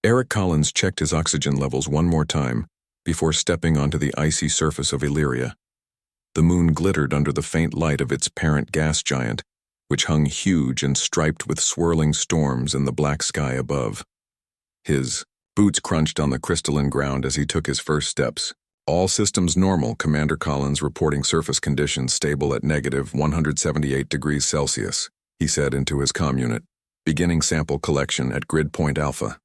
Eric Collins checked his oxygen levels one more time before stepping onto the icy surface of Illyria. The moon glittered under the faint light of its parent gas giant, which hung huge and striped with swirling storms in the black sky above. His boots crunched on the crystalline ground as he took his first steps. All systems normal, Commander Collins reporting surface conditions stable at negative 178 degrees Celsius, he said into his comm unit, beginning sample collection at grid point Alpha.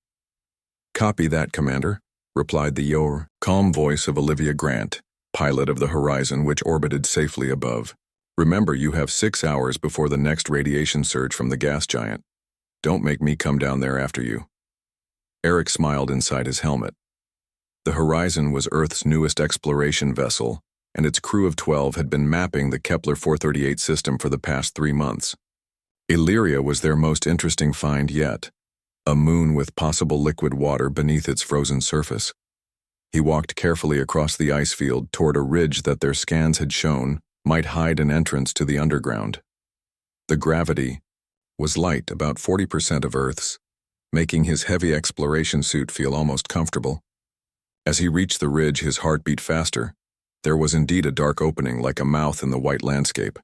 Copy that, Commander, replied the calm voice of Olivia Grant, pilot of the Horizon which orbited safely above. Remember, you have 6 hours before the next radiation surge from the gas giant. Don't make me come down there after you. Eric smiled inside his helmet. The Horizon was Earth's newest exploration vessel, and its crew of 12 had been mapping the Kepler 438 system for the past 3 months. Illyria was their most interesting find yet, a moon with possible liquid water beneath its frozen surface. He walked carefully across the ice field toward a ridge that their scans had shown might hide an entrance to the underground. The gravity was light, about 40% of Earth's, making his heavy exploration suit feel almost comfortable. As he reached the ridge, his heart beat faster. There was indeed a dark opening like a mouth in the white landscape.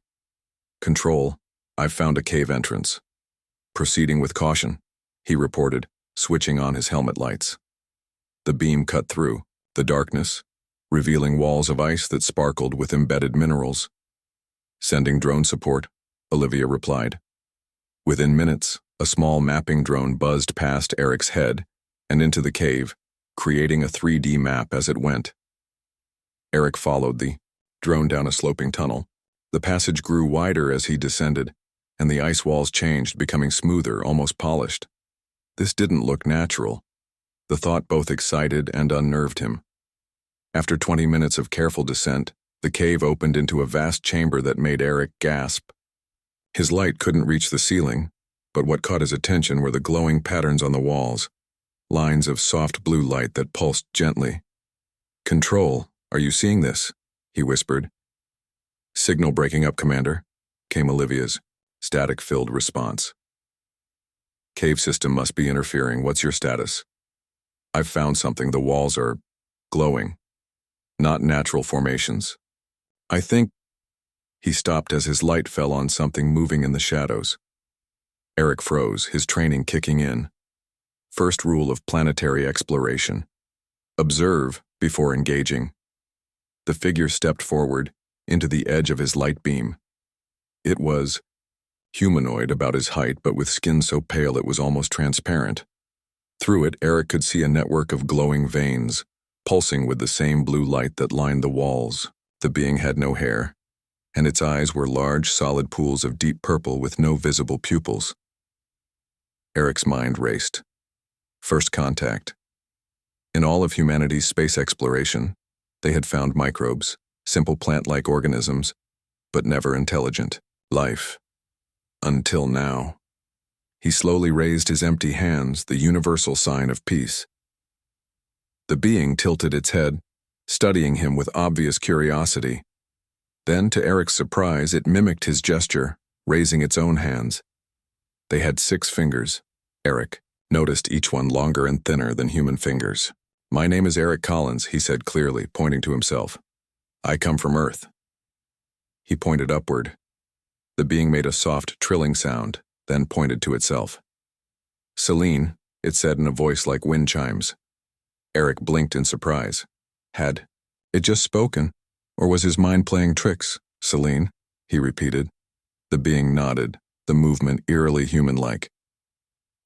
Control, I've found a cave entrance. Proceeding with caution, he reported, switching on his helmet lights. The beam cut through the darkness, revealing walls of ice that sparkled with embedded minerals. Sending drone support, Olivia replied. Within minutes, a small mapping drone buzzed past Eric's head and into the cave, creating a 3D map as it went. Eric followed the drone down a sloping tunnel. The passage grew wider as he descended, and the ice walls changed, becoming smoother, almost polished. This didn't look natural. The thought both excited and unnerved him. After 20 minutes of careful descent, the cave opened into a vast chamber that made Eric gasp. His light couldn't reach the ceiling, but what caught his attention were the glowing patterns on the walls, lines of soft blue light that pulsed gently. Control, are you seeing this? He whispered. Signal breaking up, Commander, came Olivia's static-filled response. Cave system must be interfering. What's your status? I've found something. The walls are glowing. Not natural formations. I think... He stopped as his light fell on something moving in the shadows. Eric froze, his training kicking in. First rule of planetary exploration. Observe before engaging. The figure stepped forward, into the edge of his light beam. It was humanoid, about his height, but with skin so pale it was almost transparent. Through it, Eric could see a network of glowing veins, pulsing with the same blue light that lined the walls. The being had no hair, and its eyes were large, solid pools of deep purple with no visible pupils. Eric's mind raced. First contact. In all of humanity's space exploration, they had found microbes, simple plant-like organisms, but never intelligent life. Until now. He slowly raised his empty hands, the universal sign of peace. The being tilted its head, studying him with obvious curiosity. Then, to Eric's surprise, it mimicked his gesture, raising its own hands. They had 6 fingers. Eric noticed each one longer and thinner than human fingers. My name is Eric Collins, he said clearly, pointing to himself. I come from Earth. He pointed upward. The being made a soft, trilling sound, then pointed to itself. Celine, it said in a voice like wind chimes. Eric blinked in surprise. Had it just spoken, or was his mind playing tricks? Celine, he repeated. The being nodded, the movement eerily human-like.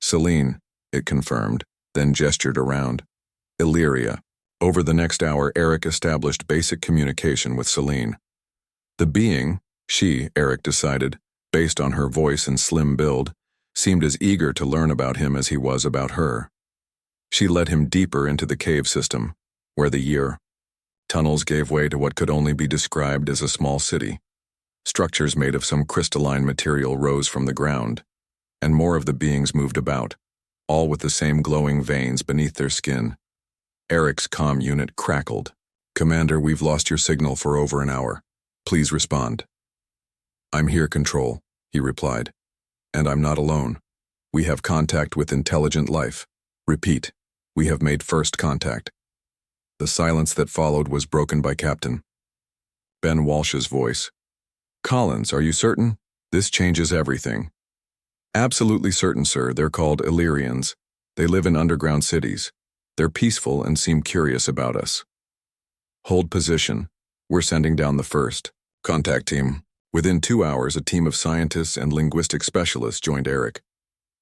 Celine, it confirmed, then gestured around. Illyria. Over the next hour, Eric established basic communication with Celine. The being, she, Eric decided, based on her voice and slim build, seemed as eager to learn about him as he was about her. She led him deeper into the cave system, where the tunnels gave way to what could only be described as a small city. Structures made of some crystalline material rose from the ground, and more of the beings moved about, all with the same glowing veins beneath their skin. Eric's comm unit crackled. Commander, we've lost your signal for over an hour. Please respond. I'm here, Control, he replied. And I'm not alone. We have contact with intelligent life. Repeat, We have made first contact. The silence that followed was broken by Captain Ben Walsh's voice. Collins, are you certain? This changes everything. Absolutely certain, sir. They're called Illyrians. They live in underground cities. They're peaceful and seem curious about us. Hold position. We're sending down the first contact team. Within 2 hours, a team of scientists and linguistic specialists joined Eric.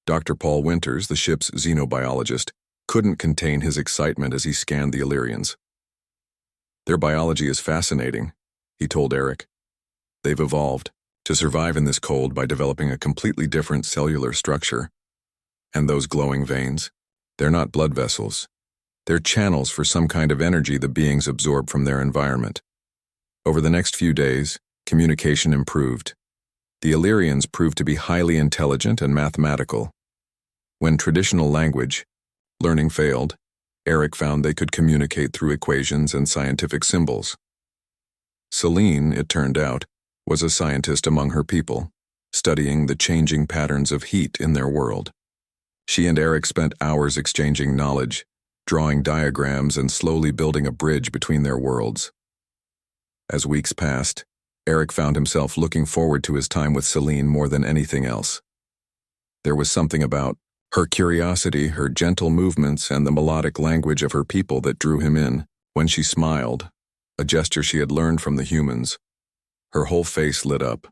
Dr. Paul Winters, the ship's xenobiologist, couldn't contain his excitement as he scanned the Illyrians. Their biology is fascinating, he told Eric. They've evolved to survive in this cold by developing a completely different cellular structure. And those glowing veins? They're not blood vessels. They're channels for some kind of energy the beings absorb from their environment. Over the next few days, communication improved. The Illyrians proved to be highly intelligent and mathematical. When traditional language learning failed, Eric found they could communicate through equations and scientific symbols. Celine, it turned out, was a scientist among her people, studying the changing patterns of heat in their world. She and Eric spent hours exchanging knowledge, drawing diagrams and slowly building a bridge between their worlds. As weeks passed, Eric found himself looking forward to his time with Celine more than anything else. There was something about her curiosity, her gentle movements, and the melodic language of her people that drew him in. When she smiled, a gesture she had learned from the humans, her whole face lit up,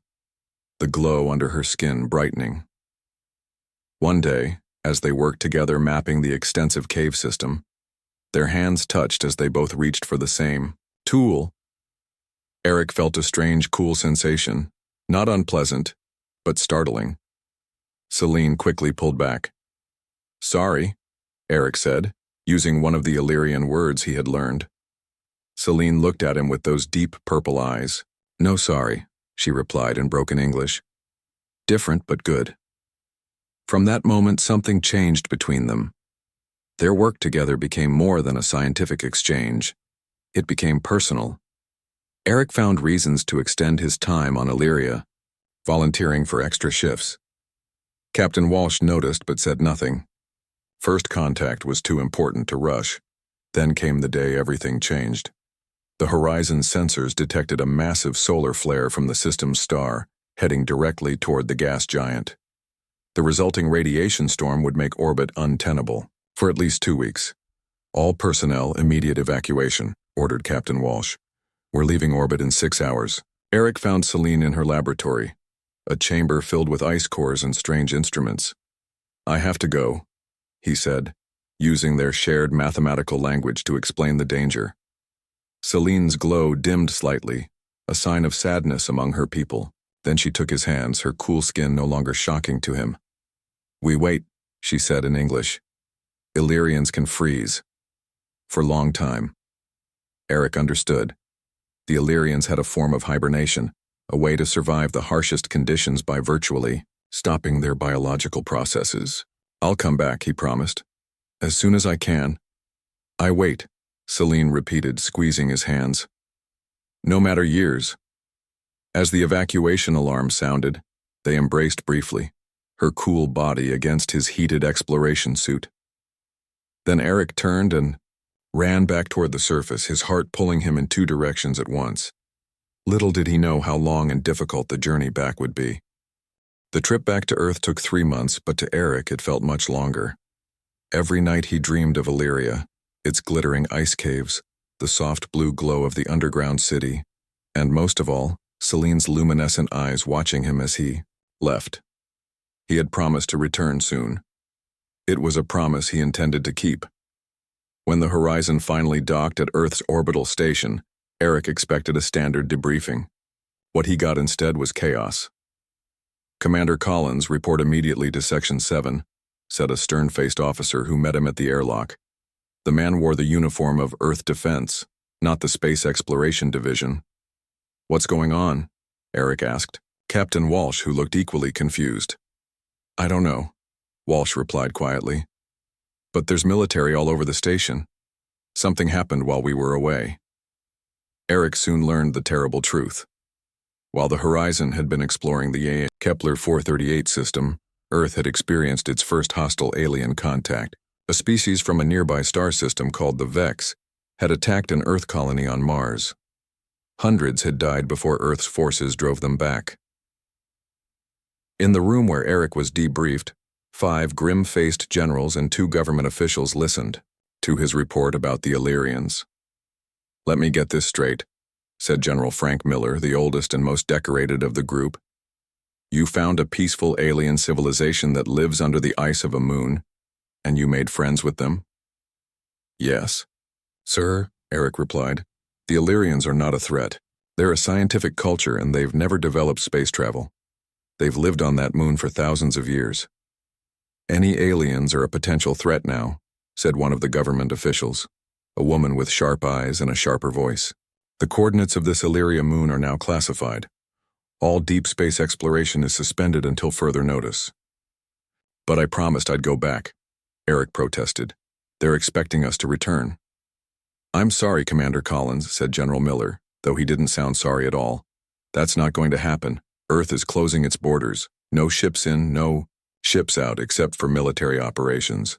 the glow under her skin brightening. One day, as they worked together mapping the extensive cave system, their hands touched as they both reached for the same tool. Eric felt a strange, cool sensation, not unpleasant, but startling. Celine quickly pulled back. Sorry, Eric said, using one of the Illyrian words he had learned. Celine looked at him with those deep purple eyes. No sorry, she replied in broken English. Different but good. From that moment, something changed between them. Their work together became more than a scientific exchange. It became personal. Eric found reasons to extend his time on Illyria, volunteering for extra shifts. Captain Walsh noticed but said nothing. First contact was too important to rush. Then came the day everything changed. The horizon sensors detected a massive solar flare from the system's star, heading directly toward the gas giant. The resulting radiation storm would make orbit untenable for at least 2 weeks. All personnel, immediate evacuation, ordered Captain Walsh. We're leaving orbit in 6 hours. Eric found Celine in her laboratory, a chamber filled with ice cores and strange instruments. I have to go, he said, using their shared mathematical language to explain the danger. Celine's glow dimmed slightly, a sign of sadness among her people. Then she took his hands, her cool skin no longer shocking to him. We wait, she said in English. Illyrians can freeze. For a long time. Eric understood. The Illyrians had a form of hibernation, a way to survive the harshest conditions by virtually stopping their biological processes. I'll come back, he promised. As soon as I can. I wait, Celine repeated, squeezing his hands. No matter years. As the evacuation alarm sounded, they embraced briefly, her cool body against his heated exploration suit. Then Eric turned and ran back toward the surface, his heart pulling him in 2 directions at once. Little did he know how long and difficult the journey back would be. The trip back to Earth took 3 months, but to Eric it felt much longer. Every night he dreamed of Illyria, its glittering ice caves, the soft blue glow of the underground city, and most of all, Celine's luminescent eyes watching him as he left. He had promised to return soon. It was a promise he intended to keep. When the Horizon finally docked at Earth's orbital station, Eric expected a standard debriefing. What he got instead was chaos. Commander Collins, report immediately to Section 7, said a stern-faced officer who met him at the airlock. The man wore the uniform of Earth Defense, not the Space Exploration Division. What's going on? Eric asked. Captain Walsh, who looked equally confused. I don't know, Walsh replied quietly. But there's military all over the station. Something happened while we were away. Eric soon learned the terrible truth. While the Horizon had been exploring the Kepler 438 system, Earth had experienced its first hostile alien contact, A species from a nearby star system called the Vex had attacked an Earth colony on Mars. Hundreds had died before Earth's forces drove them back. In the room where Eric was debriefed, 5 grim-faced generals and 2 government officials listened to his report about the Illyrians. "Let me get this straight," said General Frank Miller, the oldest and most decorated of the group. "You found a peaceful alien civilization that lives under the ice of a moon, and you made friends with them?" "Yes, sir," Eric replied. "The Illyrians are not a threat. They're a scientific culture and they've never developed space travel. They've lived on that moon for thousands of years." "Any aliens are a potential threat now," said one of the government officials, a woman with sharp eyes and a sharper voice. "The coordinates of this Illyria moon are now classified. All deep space exploration is suspended until further notice." "But I promised I'd go back," Eric protested. "They're expecting us to return." "I'm sorry, Commander Collins," said General Miller, though he didn't sound sorry at all. "That's not going to happen. Earth is closing its borders. No ships in, no ships out, except for military operations."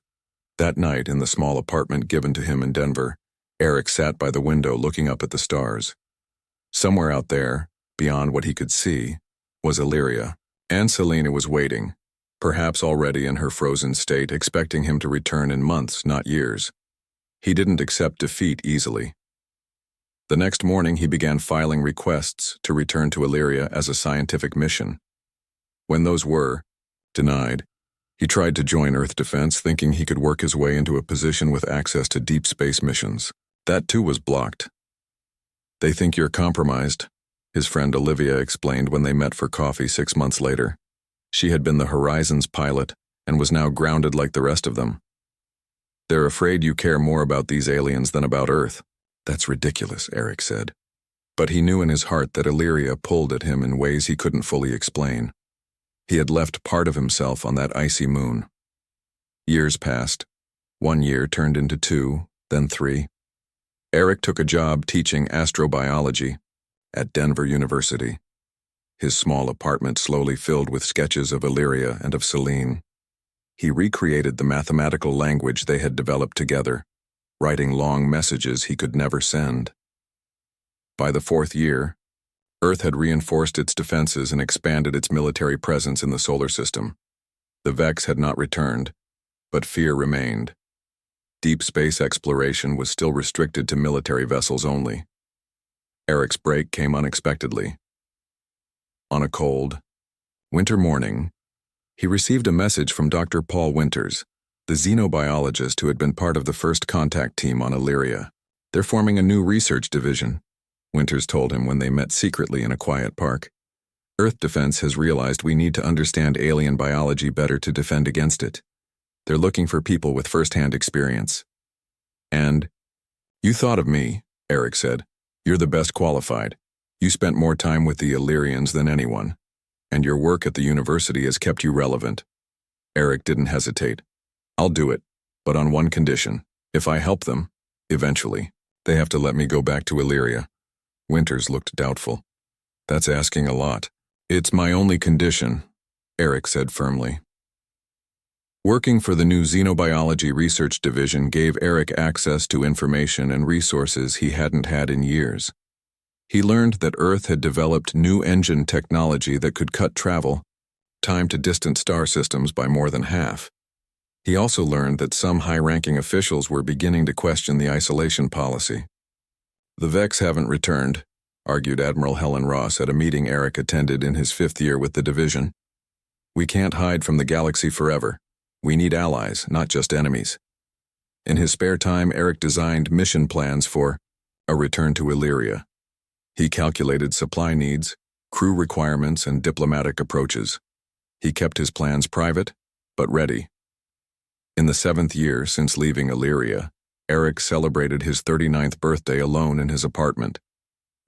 That night, in the small apartment given to him in Denver, Eric sat by the window looking up at the stars. Somewhere out there, beyond what he could see, was Illyria, and Selena was waiting, perhaps already in her frozen state, expecting him to return in months, not years. He didn't accept defeat easily. The next morning, he began filing requests to return to Illyria as a scientific mission. When those were denied, he tried to join Earth Defense, thinking he could work his way into a position with access to deep space missions. That too was blocked. "They think you're compromised," his friend Olivia explained when they met for coffee 6 months later. She had been the Horizon's pilot and was now grounded like the rest of them. "They're afraid you care more about these aliens than about Earth." "That's ridiculous," Eric said. But he knew in his heart that Illyria pulled at him in ways he couldn't fully explain. He had left part of himself on that icy moon. Years passed. 1 year turned into 2, then 3. Eric took a job teaching astrobiology at Denver University. His small apartment slowly filled with sketches of Illyria and of Selene. He recreated the mathematical language they had developed together, writing long messages he could never send. By the 4th year, Earth had reinforced its defenses and expanded its military presence in the solar system. The Vex had not returned, but fear remained. Deep space exploration was still restricted to military vessels only. Eric's break came unexpectedly. On a cold, winter morning, he received a message from Dr. Paul Winters, the xenobiologist who had been part of the first contact team on Illyria. "They're forming a new research division," Winters told him when they met secretly in a quiet park. "Earth Defense has realized we need to understand alien biology better to defend against it. They're looking for people with first-hand experience." "And you thought of me," Eric said. "You're the best qualified. You spent more time with the Illyrians than anyone, and your work at the university has kept you relevant." Eric didn't hesitate. "I'll do it, but on one condition. If I help them, eventually, they have to let me go back to Illyria." Winters looked doubtful. "That's asking a lot." "It's my only condition," Eric said firmly. Working for the new Xenobiology Research Division gave Eric access to information and resources he hadn't had in years. He learned that Earth had developed new engine technology that could cut travel time to distant star systems by more than half. He also learned that some high-ranking officials were beginning to question the isolation policy. "The Vex haven't returned," argued Admiral Helen Ross at a meeting Eric attended in his 5th year with the division. "We can't hide from the galaxy forever. We need allies, not just enemies." In his spare time, Eric designed mission plans for a return to Illyria. He calculated supply needs, crew requirements, and diplomatic approaches. He kept his plans private, but ready. In the 7th year since leaving Illyria, Eric celebrated his 39th birthday alone in his apartment.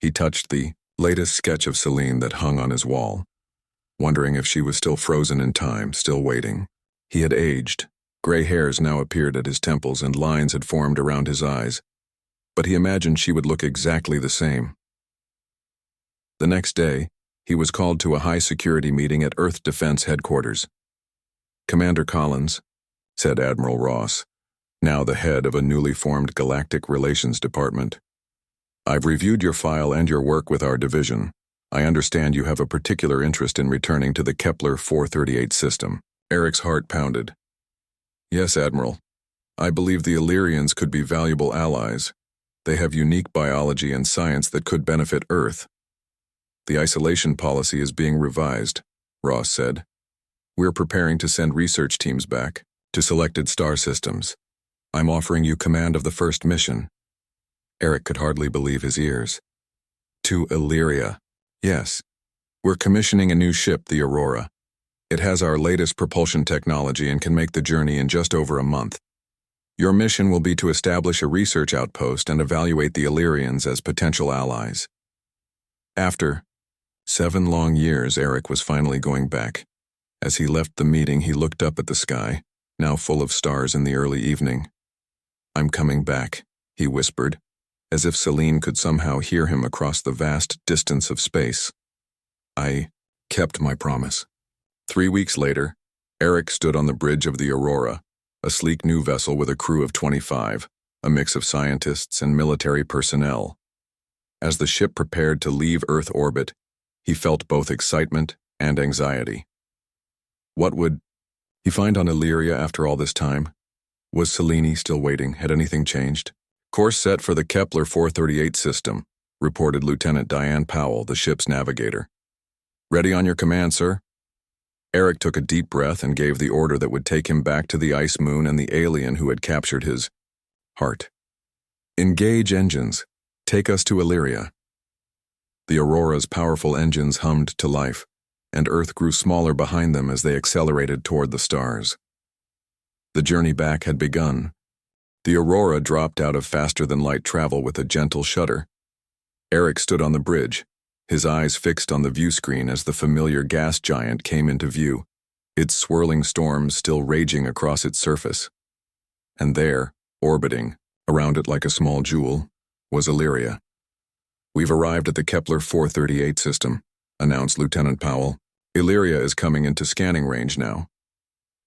He touched the latest sketch of Selene that hung on his wall, wondering if she was still frozen in time, still waiting. He had aged. Gray hairs now appeared at his temples and lines had formed around his eyes, but he imagined she would look exactly the same. The next day, he was called to a high-security meeting at Earth Defense Headquarters. "Commander Collins," said Admiral Ross, now the head of a newly formed Galactic Relations Department. "I've reviewed your file and your work with our division. I understand you have a particular interest in returning to the Kepler 438 system." Eric's heart pounded. "Yes, Admiral. I believe the Illyrians could be valuable allies. They have unique biology and science that could benefit Earth." "The isolation policy is being revised," Ross said. "We're preparing to send research teams back to selected star systems. I'm offering you command of the first mission." Eric could hardly believe his ears. "To Illyria." "Yes. We're commissioning a new ship, the Aurora. It has our latest propulsion technology and can make the journey in just over a month. Your mission will be to establish a research outpost and evaluate the Illyrians as potential allies." After 7 long years, Eric was finally going back. As he left the meeting, he looked up at the sky, now full of stars in the early evening. "I'm coming back," he whispered, as if Celine could somehow hear him across the vast distance of space. "I kept my promise." 3 weeks later, Eric stood on the bridge of the Aurora, a sleek new vessel with a crew of 25, a mix of scientists and military personnel. As the ship prepared to leave Earth orbit, he felt both excitement and anxiety. What would he find on Illyria after all this time? Was Selene still waiting? Had anything changed? "Course set for the Kepler 438 system," reported Lieutenant Diane Powell, the ship's navigator. "Ready on your command, sir." Eric took a deep breath and gave the order that would take him back to the ice moon and the alien who had captured his heart. "Engage engines. Take us to Illyria." The Aurora's powerful engines hummed to life, and Earth grew smaller behind them as they accelerated toward the stars. The journey back had begun. The Aurora dropped out of faster-than-light travel with a gentle shudder. Eric stood on the bridge, his eyes fixed on the view screen as the familiar gas giant came into view, its swirling storms still raging across its surface. And there, orbiting, around it like a small jewel, was Illyria. "We've arrived at the Kepler 438 system," announced Lieutenant Powell. "Illyria is coming into scanning range now."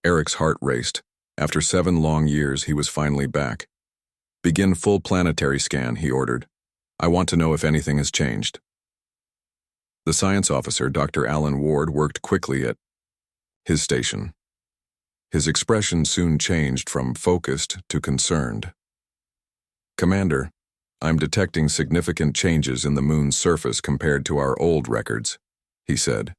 Eric's heart raced. After 7 long years, he was finally back. "Begin full planetary scan," he ordered. "I want to know if anything has changed." The science officer, Dr. Alan Ward, worked quickly at his station. His expression soon changed from focused to concerned. "Commander, I'm detecting significant changes in the moon's surface compared to our old records," he said.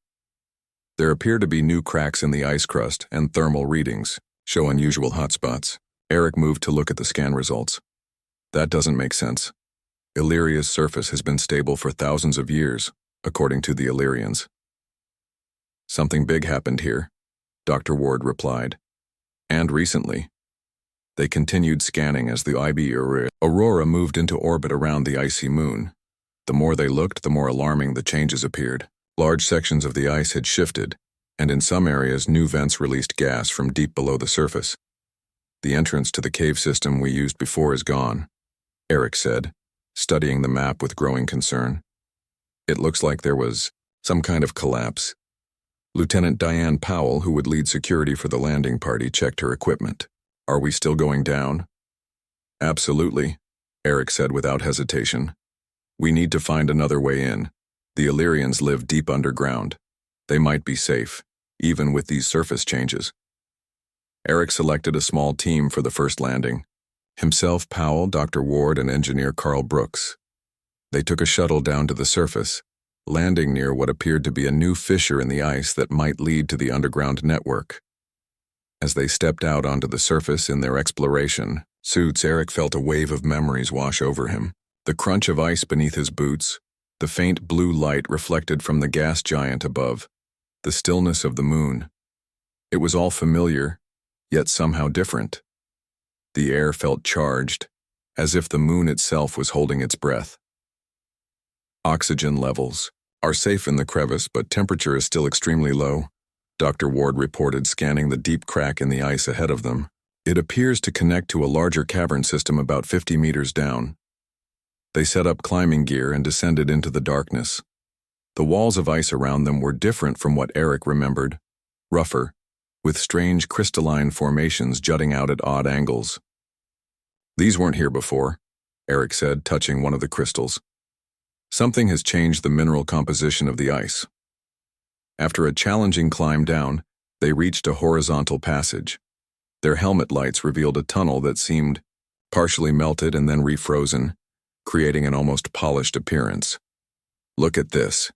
"There appear to be new cracks in the ice crust, and thermal readings show unusual hotspots." Eric moved to look at the scan results. "That doesn't make sense. Illyria's surface has been stable for thousands of years, according to the Illyrians." "Something big happened here," Dr. Ward replied. "And recently." They continued scanning as the IB Aurora moved into orbit around the icy moon. The more they looked, the more alarming the changes appeared. Large sections of the ice had shifted, and in some areas new vents released gas from deep below the surface. "The entrance to the cave system we used before is gone," Eric said, studying the map with growing concern. "It looks like there was some kind of collapse." Lieutenant Diane Powell, who would lead security for the landing party, checked her equipment. "Are we still going down?" "Absolutely," Eric said without hesitation. "We need to find another way in. The Illyrians live deep underground. They might be safe, even with these surface changes." Eric selected a small team for the first landing. Himself, Powell, Dr. Ward, and engineer Carl Brooks. They took a shuttle down to the surface, landing near what appeared to be a new fissure in the ice that might lead to the underground network. As they stepped out onto the surface in their exploration suits, Eric felt a wave of memories wash over him. The crunch of ice beneath his boots, the faint blue light reflected from the gas giant above, the stillness of the moon. It was all familiar, yet somehow different. The air felt charged, as if the moon itself was holding its breath. "Oxygen levels are safe in the crevice, but temperature is still extremely low," Dr. Ward reported, scanning the deep crack in the ice ahead of them. "It appears to connect to a larger cavern system about 50 meters down." They set up climbing gear and descended into the darkness. The walls of ice around them were different from what Eric remembered, rougher, with strange crystalline formations jutting out at odd angles. These weren't here before, Eric said, touching one of the crystals. Something has changed the mineral composition of the ice. After a challenging climb down, they reached a horizontal passage. Their helmet lights revealed a tunnel that seemed partially melted and then refrozen, creating an almost polished appearance. "Look at this,"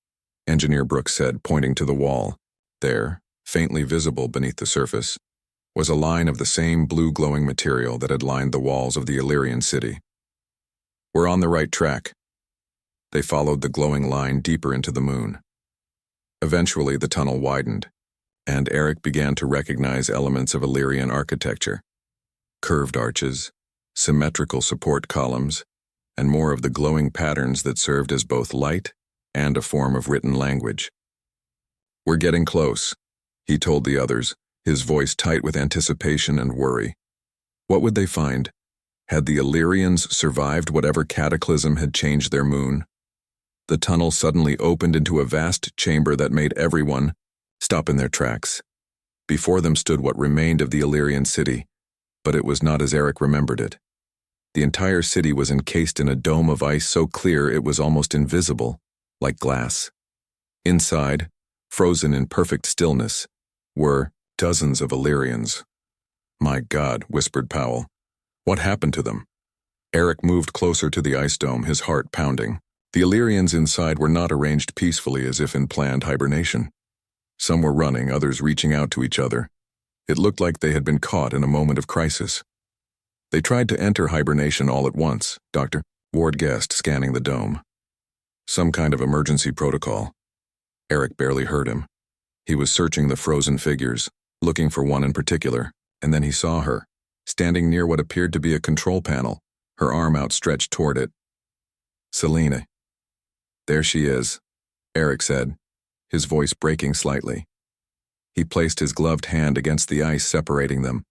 Engineer Brooks said, pointing to the wall. There, faintly visible beneath the surface, was a line of the same blue glowing material that had lined the walls of the Illyrian city. "We're on the right track." They followed the glowing line deeper into the moon. Eventually, the tunnel widened, and Eric began to recognize elements of Illyrian architecture: curved arches, symmetrical support columns, and more of the glowing patterns that served as both light and a form of written language. "We're getting close," he told the others, his voice tight with anticipation and worry. What would they find? Had the Illyrians survived whatever cataclysm had changed their moon? The tunnel suddenly opened into a vast chamber that made everyone stop in their tracks. Before them stood what remained of the Illyrian city, but it was not as Eric remembered it. The entire city was encased in a dome of ice so clear it was almost invisible, like glass. Inside, frozen in perfect stillness, were dozens of Illyrians. "My God," whispered Powell. "What happened to them?" Eric moved closer to the ice dome, his heart pounding. The Illyrians inside were not arranged peacefully as if in planned hibernation. Some were running, others reaching out to each other. It looked like they had been caught in a moment of crisis. They tried to enter hibernation all at once, Dr. Ward guessed, scanning the dome. Some kind of emergency protocol. Eric barely heard him. He was searching the frozen figures, looking for one in particular, and then he saw her, standing near what appeared to be a control panel, her arm outstretched toward it. "Selene." "There she is," Eric said, his voice breaking slightly. He placed his gloved hand against the ice separating them.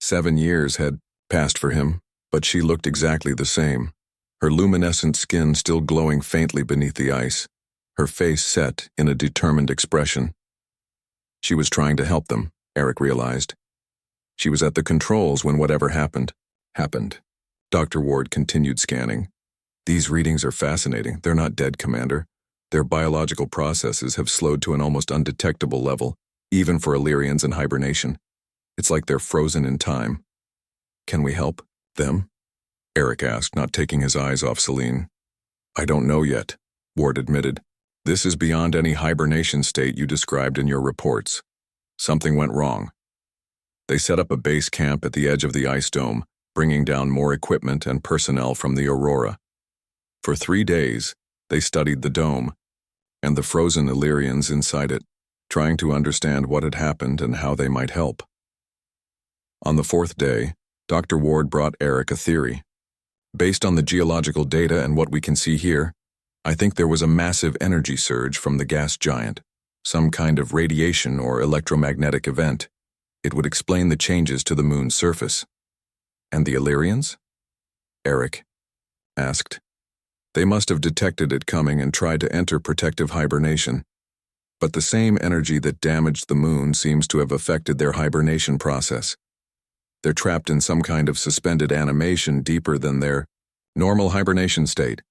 7 years had passed for him, but she looked exactly the same, her luminescent skin still glowing faintly beneath the ice, her face set in a determined expression. She was trying to help them, Eric realized. She was at the controls when whatever happened. Dr. Ward continued scanning. "These readings are fascinating. They're not dead, Commander. Their biological processes have slowed to an almost undetectable level, even for Illyrians in hibernation. It's like they're frozen in time." "Can we help them?" Eric asked, not taking his eyes off Selene. "I don't know yet," Ward admitted. "This is beyond any hibernation state you described in your reports. Something went wrong." They set up a base camp at the edge of the ice dome, bringing down more equipment and personnel from the Aurora. For 3 days, they studied the dome and the frozen Illyrians inside it, trying to understand what had happened and how they might help. On the 4th day, Dr. Ward brought Eric a theory. "Based on the geological data and what we can see here, I think there was a massive energy surge from the gas giant, some kind of radiation or electromagnetic event. It would explain the changes to the moon's surface." "And the Illyrians?" Eric asked. "They must have detected it coming and tried to enter protective hibernation. But the same energy that damaged the moon seems to have affected their hibernation process. They're trapped in some kind of suspended animation deeper than their normal hibernation state."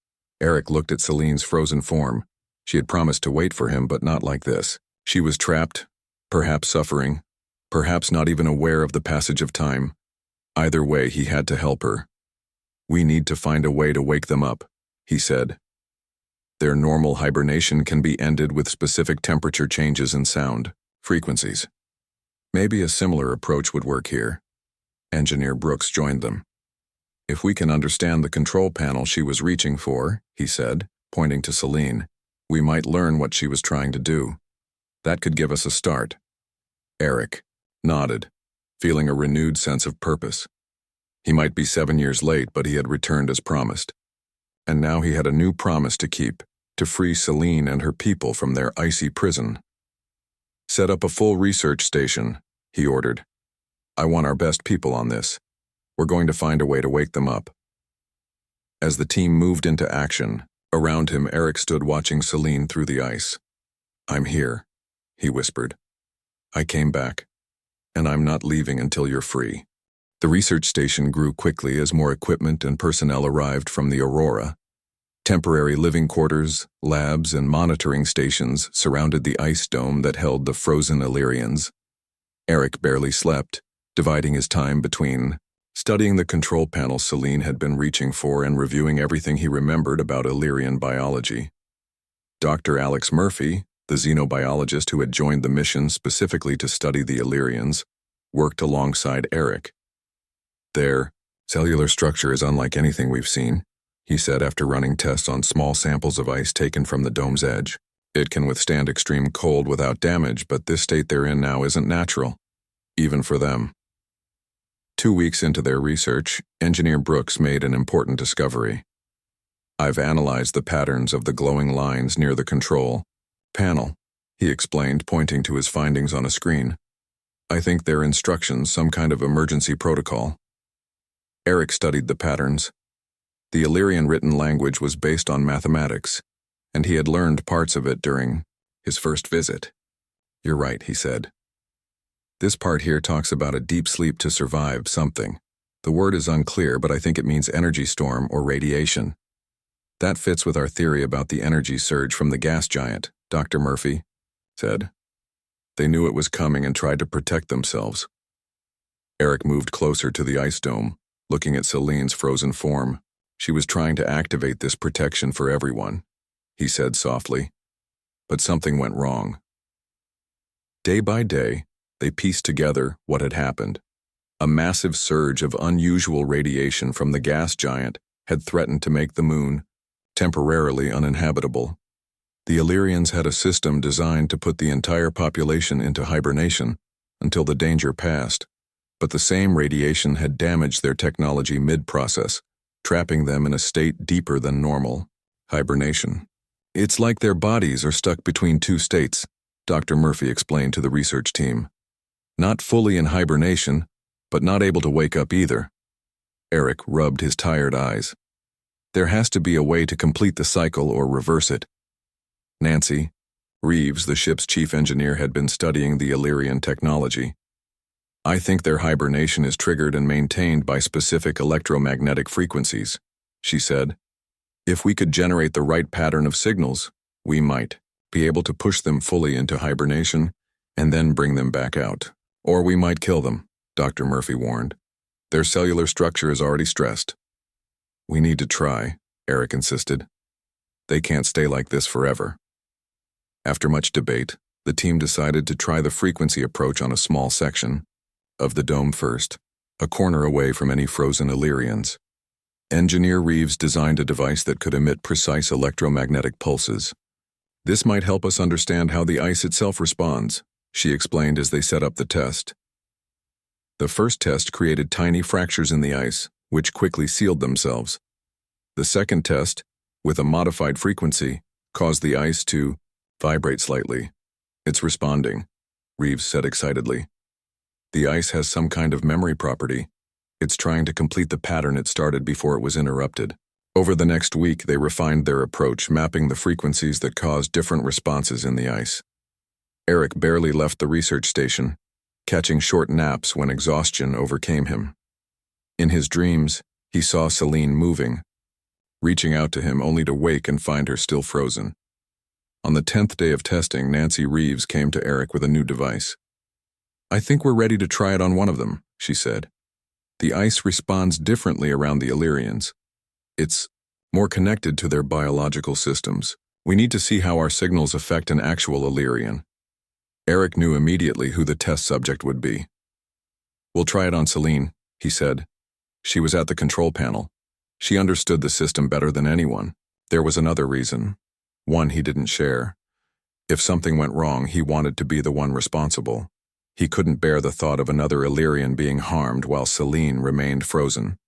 Eric looked at Selene's frozen form. She had promised to wait for him, but not like this. She was trapped, perhaps suffering, perhaps not even aware of the passage of time. Either way, he had to help her. "We need to find a way to wake them up," he said. "Their normal hibernation can be ended with specific temperature changes and sound frequencies. Maybe a similar approach would work here." Engineer Brooks joined them. "If we can understand the control panel she was reaching for," he said, pointing to Selene, "we might learn what she was trying to do. That could give us a start." Eric nodded, feeling a renewed sense of purpose. He might be 7 years late, but he had returned as promised. And now he had a new promise to keep, to free Selene and her people from their icy prison. "Set up a full research station," he ordered. "I want our best people on this. We're going to find a way to wake them up." As the team moved into action, around him Eric stood watching Selene through the ice. "I'm here," he whispered. "I came back, and I'm not leaving until you're free." The research station grew quickly as more equipment and personnel arrived from the Aurora. Temporary living quarters, labs, and monitoring stations surrounded the ice dome that held the frozen Illyrians. Eric barely slept, dividing his time between studying the control panel Celine had been reaching for and reviewing everything he remembered about Illyrian biology. Dr. Alex Murphy, the xenobiologist who had joined the mission specifically to study the Illyrians, worked alongside Eric. "Their cellular structure is unlike anything we've seen," he said after running tests on small samples of ice taken from the dome's edge. "It can withstand extreme cold without damage, but this state they're in now isn't natural, even for them." 2 weeks into their research, Engineer Brooks made an important discovery. "I've analyzed the patterns of the glowing lines near the control panel," he explained, pointing to his findings on a screen. "I think they're instructions, some kind of emergency protocol." Eric studied the patterns. The Illyrian written language was based on mathematics, and he had learned parts of it during his first visit. "You're right," he said. "This part here talks about a deep sleep to survive something. The word is unclear, but I think it means energy storm or radiation. That fits with our theory about the energy surge from the gas giant," Dr. Murphy said. "They knew it was coming and tried to protect themselves." Eric moved closer to the ice dome, looking at Celine's frozen form. "She was trying to activate this protection for everyone," he said softly. "But something went wrong." Day by day, they pieced together what had happened. A massive surge of unusual radiation from the gas giant had threatened to make the moon temporarily uninhabitable. The Illyrians had a system designed to put the entire population into hibernation until the danger passed, but the same radiation had damaged their technology mid-process, trapping them in a state deeper than normal hibernation. "It's like their bodies are stuck between two states," Dr. Murphy explained to the research team. "Not fully in hibernation, but not able to wake up either." Eric rubbed his tired eyes. "There has to be a way to complete the cycle or reverse it." Nancy Reeves, the ship's chief engineer, had been studying the Illyrian technology. "I think their hibernation is triggered and maintained by specific electromagnetic frequencies," she said. "If we could generate the right pattern of signals, we might be able to push them fully into hibernation and then bring them back out. Or we might kill them," Dr. Murphy warned. "Their cellular structure is already stressed." "We need to try," Eric insisted. "They can't stay like this forever." After much debate, the team decided to try the frequency approach on a small section of the dome first, a corner away from any frozen Illyrians. Engineer Reeves designed a device that could emit precise electromagnetic pulses. "This might help us understand how the ice itself responds," she explained as they set up the test. The first test created tiny fractures in the ice, which quickly sealed themselves. The second test, with a modified frequency, caused the ice to vibrate slightly. "It's responding," Reeves said excitedly. "The ice has some kind of memory property. It's trying to complete the pattern it started before it was interrupted." Over the next week, they refined their approach, mapping the frequencies that caused different responses in the ice. Eric barely left the research station, catching short naps when exhaustion overcame him. In his dreams, he saw Celine moving, reaching out to him only to wake and find her still frozen. On the 10th day of testing, Nancy Reeves came to Eric with a new device. "I think we're ready to try it on one of them," she said. "The ice responds differently around the Illyrians. It's more connected to their biological systems. We need to see how our signals affect an actual Illyrian." Eric knew immediately who the test subject would be. "We'll try it on Celine," he said. She was at the control panel. She understood the system better than anyone. There was another reason, one he didn't share. If something went wrong, he wanted to be the one responsible. He couldn't bear the thought of another Illyrian being harmed while Celine remained frozen.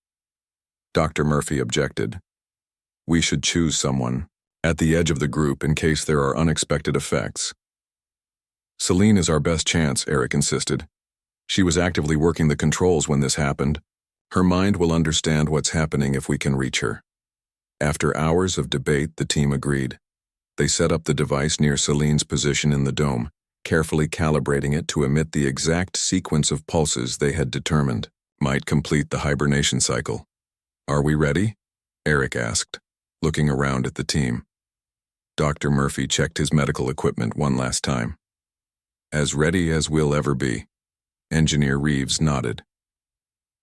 Dr. Murphy objected. "We should choose someone at the edge of the group in case there are unexpected effects." "Celine is our best chance," Eric insisted. "She was actively working the controls when this happened. Her mind will understand what's happening if we can reach her." After hours of debate, the team agreed. They set up the device near Celine's position in the dome, carefully calibrating it to emit the exact sequence of pulses they had determined. might complete the hibernation cycle. Are we ready? Eric asked, looking around at the team. Dr. Murphy checked his medical equipment one last time. As ready as we'll ever be. Engineer Reeves nodded.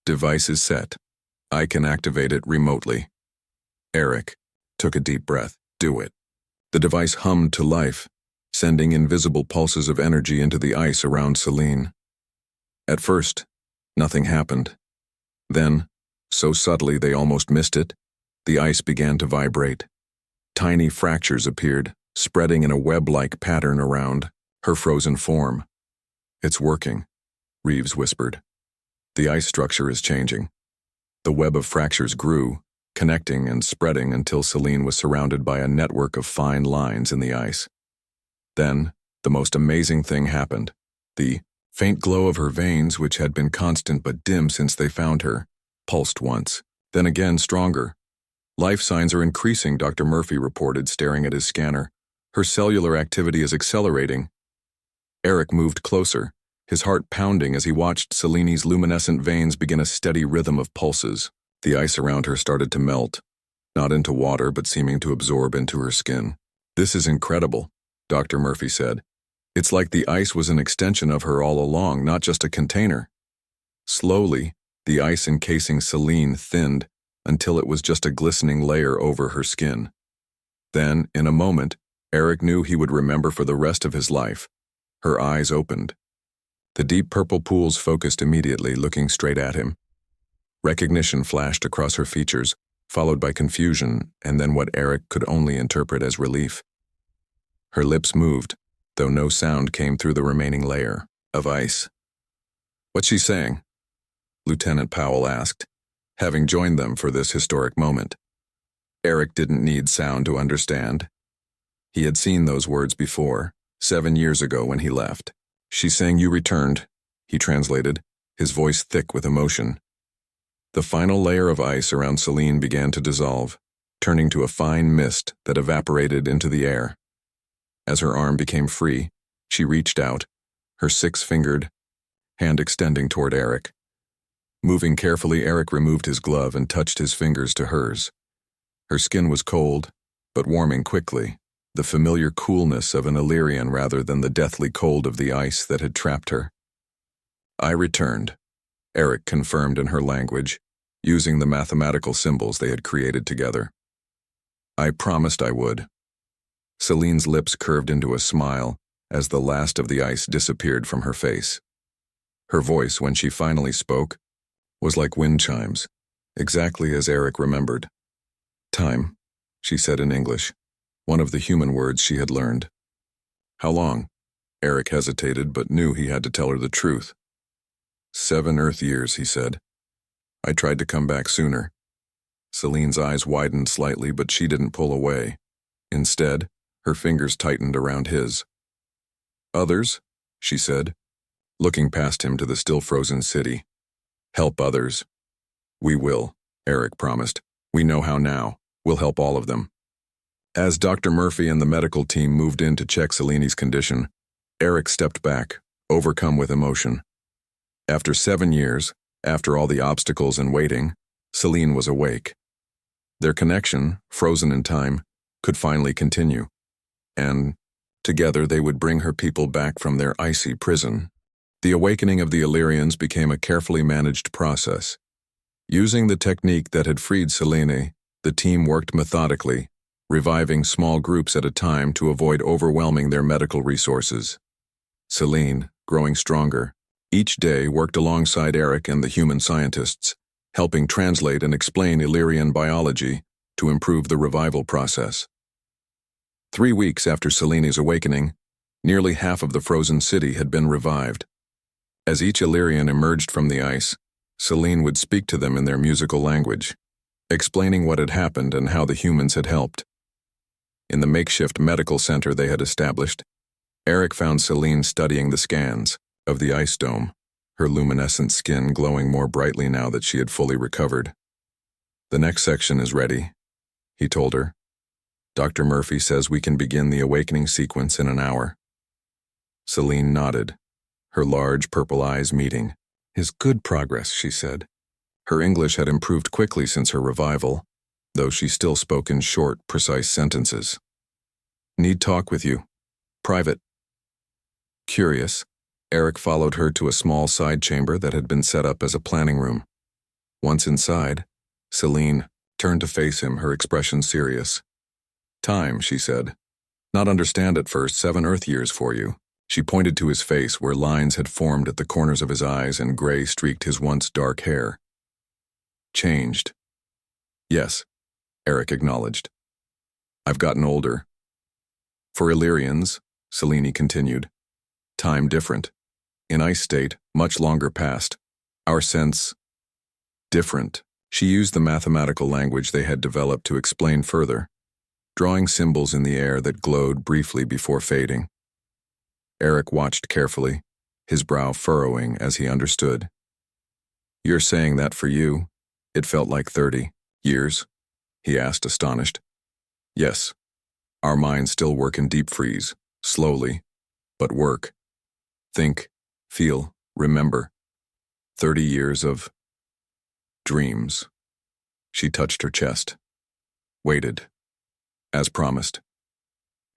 Device is set. I can activate it remotely. Eric took a deep breath. Do it. The device hummed to life, sending invisible pulses of energy into the ice around Celine. At first, nothing happened. Then, so subtly they almost missed it, the ice began to vibrate. Tiny fractures appeared, spreading in a web-like pattern around her frozen form. It's working, Reeves whispered. The ice structure is changing. The web of fractures grew, connecting and spreading until Celine was surrounded by a network of fine lines in the ice. Then, the most amazing thing happened. The faint glow of her veins, which had been constant but dim since they found her, pulsed once, then again stronger. Life signs are increasing, Dr. Murphy reported, staring at his scanner. Her cellular activity is accelerating. Eric moved closer, his heart pounding as he watched Celine's luminescent veins begin a steady rhythm of pulses. The ice around her started to melt, not into water but seeming to absorb into her skin. This is incredible, Dr. Murphy said. It's like the ice was an extension of her all along, not just a container. Slowly, the ice encasing Celine thinned until it was just a glistening layer over her skin. Then, in a moment, Eric knew he would remember for the rest of his life. Her eyes opened. The deep purple pools focused immediately, looking straight at him. Recognition flashed across her features, followed by confusion, and then what Eric could only interpret as relief. Her lips moved, though no sound came through the remaining layer of ice. What's she saying? Lieutenant Powell asked, having joined them for this historic moment. Eric didn't need sound to understand. He had seen those words before, 7 years ago when he left. She's saying you returned, he translated, his voice thick with emotion. The final layer of ice around Celine began to dissolve, turning to a fine mist that evaporated into the air. As her arm became free, she reached out, her six-fingered hand extending toward Eric. Moving carefully, Eric removed his glove and touched his fingers to hers. Her skin was cold, but warming quickly, the familiar coolness of an Illyrian rather than the deathly cold of the ice that had trapped her. I returned, Eric confirmed in her language, using the mathematical symbols they had created together. I promised I would. Celine's lips curved into a smile as the last of the ice disappeared from her face. Her voice, when she finally spoke, was like wind chimes, exactly as Eric remembered. Time, she said in English, one of the human words she had learned. How long? Eric hesitated but knew he had to tell her the truth. 7 Earth years, he said. I tried to come back sooner. Celine's eyes widened slightly, but she didn't pull away. Instead, her fingers tightened around his. Others, she said, looking past him to the still-frozen city. Help others. We will, Eric promised. We know how now. We'll help all of them. As Dr. Murphy and the medical team moved in to check Celine's condition, Eric stepped back, overcome with emotion. After 7 years, after all the obstacles and waiting, Celine was awake. Their connection, frozen in time, could finally continue. And, together they would bring her people back from their icy prison. The awakening of the Illyrians became a carefully managed process. Using the technique that had freed Celine, the team worked methodically, reviving small groups at a time to avoid overwhelming their medical resources. Celine, growing stronger, each day worked alongside Eric and the human scientists, helping translate and explain Illyrian biology to improve the revival process. 3 weeks after Celine's awakening, nearly half of the frozen city had been revived. As each Illyrian emerged from the ice, Celine would speak to them in their musical language, explaining what had happened and how the humans had helped. In the makeshift medical center they had established, Eric found Celine studying the scans of the ice dome, her luminescent skin glowing more brightly now that she had fully recovered. The next section is ready, he told her. Dr. Murphy says we can begin the awakening sequence in an hour. Celine nodded, her large purple eyes meeting. Is good progress, she said. Her English had improved quickly since her revival, though she still spoke in short, precise sentences. Need talk with you. Private. Curious, Eric followed her to a small side chamber that had been set up as a planning room. Once inside, Celine turned to face him, her expression serious. Time, she said. Not understand at first, 7 Earth years for you. She pointed to his face where lines had formed at the corners of his eyes and gray streaked his once dark hair. Changed. Yes, Eric acknowledged. I've gotten older. For Illyrians, Selene continued, time different. In ice state, much longer past. Our sense, different. She used the mathematical language they had developed to explain further, drawing symbols in the air that glowed briefly before fading. Eric watched carefully, his brow furrowing as he understood. You're saying that for you, it felt like 30 years? He asked, astonished. Yes. Our minds still work in deep freeze, slowly, but work. Think, feel, remember. 30 years of dreams. She touched her chest. Waited. As promised.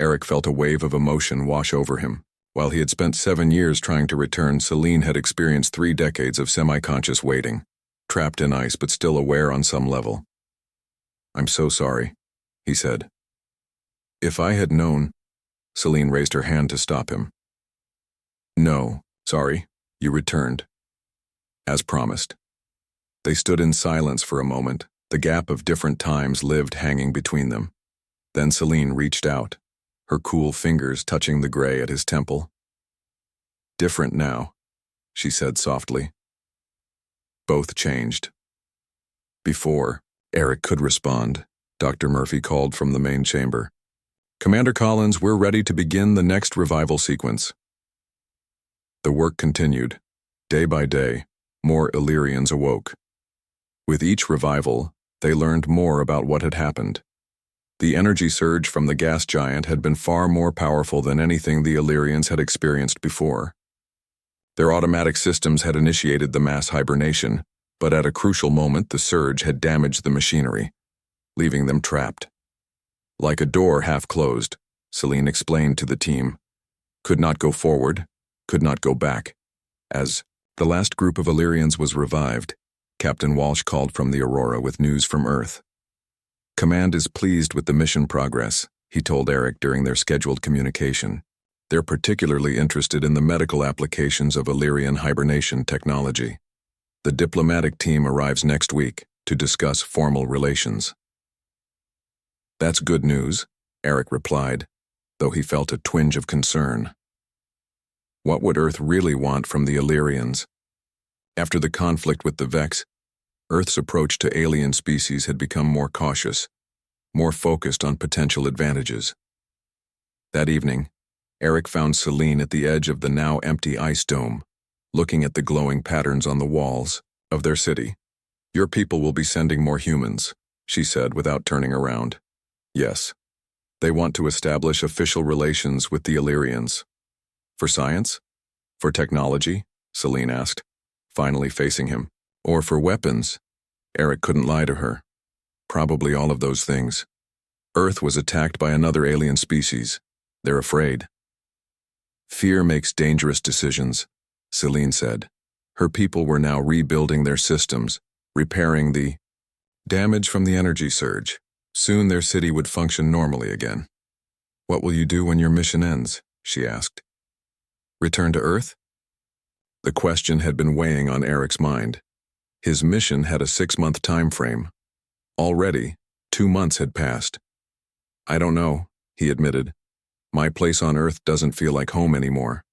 Eric felt a wave of emotion wash over him. While he had spent 7 years trying to return, Celine had experienced 3 decades of semi-conscious waiting, trapped in ice but still aware on some level. I'm so sorry, he said. If I had known, Celine raised her hand to stop him. No, sorry, you returned. As promised. They stood in silence for a moment, the gap of different times lived hanging between them. Then Celine reached out, her cool fingers touching the gray at his temple. Different now, she said softly. Both changed. Before Eric could respond, Dr. Murphy called from the main chamber. Commander Collins, we're ready to begin the next revival sequence. The work continued. Day by day, more Illyrians awoke. With each revival, they learned more about what had happened. The energy surge from the gas giant had been far more powerful than anything the Illyrians had experienced before. Their automatic systems had initiated the mass hibernation, but at a crucial moment the surge had damaged the machinery, leaving them trapped. Like a door half closed, Celine explained to the team. Could not go forward, could not go back. As the last group of Illyrians was revived, Captain Walsh called from the Aurora with news from Earth. Command is pleased with the mission progress, he told Eric during their scheduled communication. They're particularly interested in the medical applications of Illyrian hibernation technology. The diplomatic team arrives next week to discuss formal relations. That's good news, Eric replied, though he felt a twinge of concern. What would Earth really want from the Illyrians? After the conflict with the Vex, Earth's approach to alien species had become more cautious, more focused on potential advantages. That evening, Eric found Celine at the edge of the now empty ice dome, looking at the glowing patterns on the walls of their city. Your people will be sending more humans, she said without turning around. Yes. They want to establish official relations with the Illyrians. For science? For technology? Celine asked, finally facing him. Or for weapons? Eric couldn't lie to her. Probably all of those things. Earth was attacked by another alien species. They're afraid. Fear makes dangerous decisions, Celine said. Her people were now rebuilding their systems, repairing the damage from the energy surge. Soon their city would function normally again. What will you do when your mission ends? She asked. Return to Earth? The question had been weighing on Eric's mind. His mission had a 6-month time frame. Already, 2 months had passed. I don't know, he admitted. My place on Earth doesn't feel like home anymore.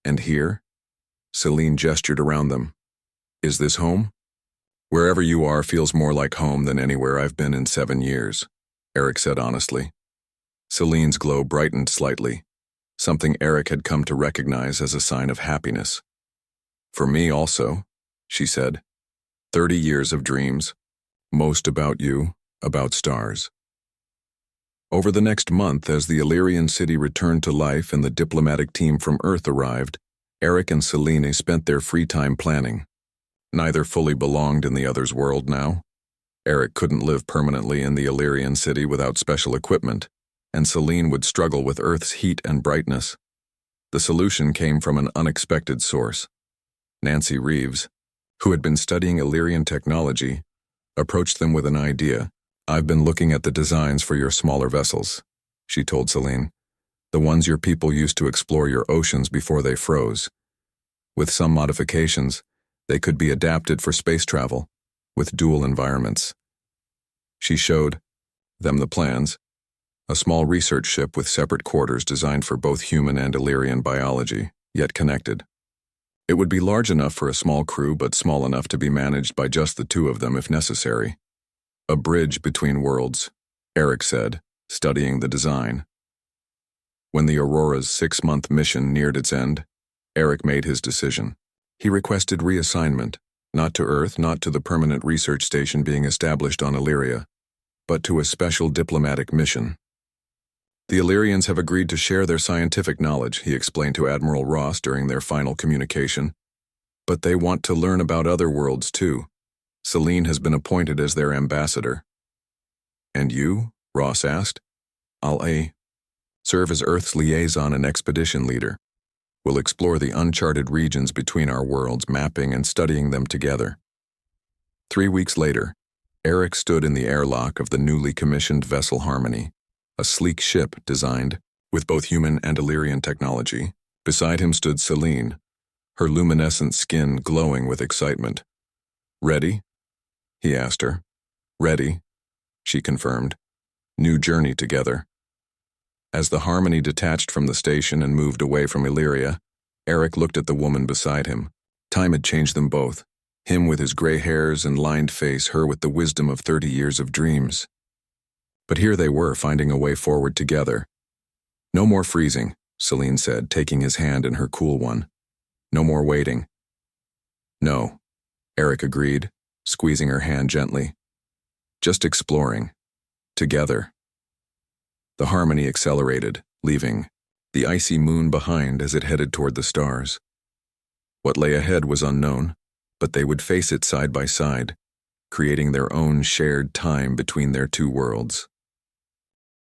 And here? Celine gestured around them. Is this home? Wherever you are feels more like home than anywhere I've been in 7 years, Eric said honestly. Celine's glow brightened slightly, something Eric had come to recognize as a sign of happiness. For me also, she said. 30 years of dreams, most about you, about stars. Over the next month, as the Illyrian city returned to life and the diplomatic team from Earth arrived, Eric and Celine spent their free time planning. Neither fully belonged in the other's world now. Eric couldn't live permanently in the Illyrian city without special equipment, and Celine would struggle with Earth's heat and brightness. The solution came from an unexpected source. Nancy Reeves, who had been studying Illyrian technology, approached them with an idea. "I've been looking at the designs for your smaller vessels," she told Celine. "The ones your people used to explore your oceans before they froze. With some modifications, they could be adapted for space travel, with dual environments." She showed them the plans, a small research ship with separate quarters designed for both human and Illyrian biology, yet connected. It would be large enough for a small crew, but small enough to be managed by just the two of them if necessary. "A bridge between worlds," Eric said, studying the design. When the Aurora's 6-month mission neared its end, Eric made his decision. He requested reassignment, not to Earth, not to the permanent research station being established on Illyria, but to a special diplomatic mission. "The Illyrians have agreed to share their scientific knowledge," he explained to Admiral Ross during their final communication. "But they want to learn about other worlds too. Celine has been appointed as their ambassador." "And you?" Ross asked. "I'll serve as Earth's liaison and expedition leader. We'll explore the uncharted regions between our worlds, mapping and studying them together." 3 weeks later, Eric stood in the airlock of the newly commissioned vessel Harmony, a sleek ship designed with both human and Illyrian technology. Beside him stood Celine, her luminescent skin glowing with excitement. "Ready?" he asked her. "Ready," she confirmed. New journey together. As the Harmony detached from the station and moved away from Illyria, Eric looked at the woman beside him. Time had changed them both, him with his gray hairs and lined face, her with the wisdom of 30 years of dreams. But here they were, finding a way forward together. "No more freezing," Celine said, taking his hand in her cool one. "No more waiting." "No," Eric agreed, squeezing her hand gently. "Just exploring. Together." The Harmony accelerated, leaving the icy moon behind as it headed toward the stars. What lay ahead was unknown, but they would face it side by side, creating their own shared time between their two worlds.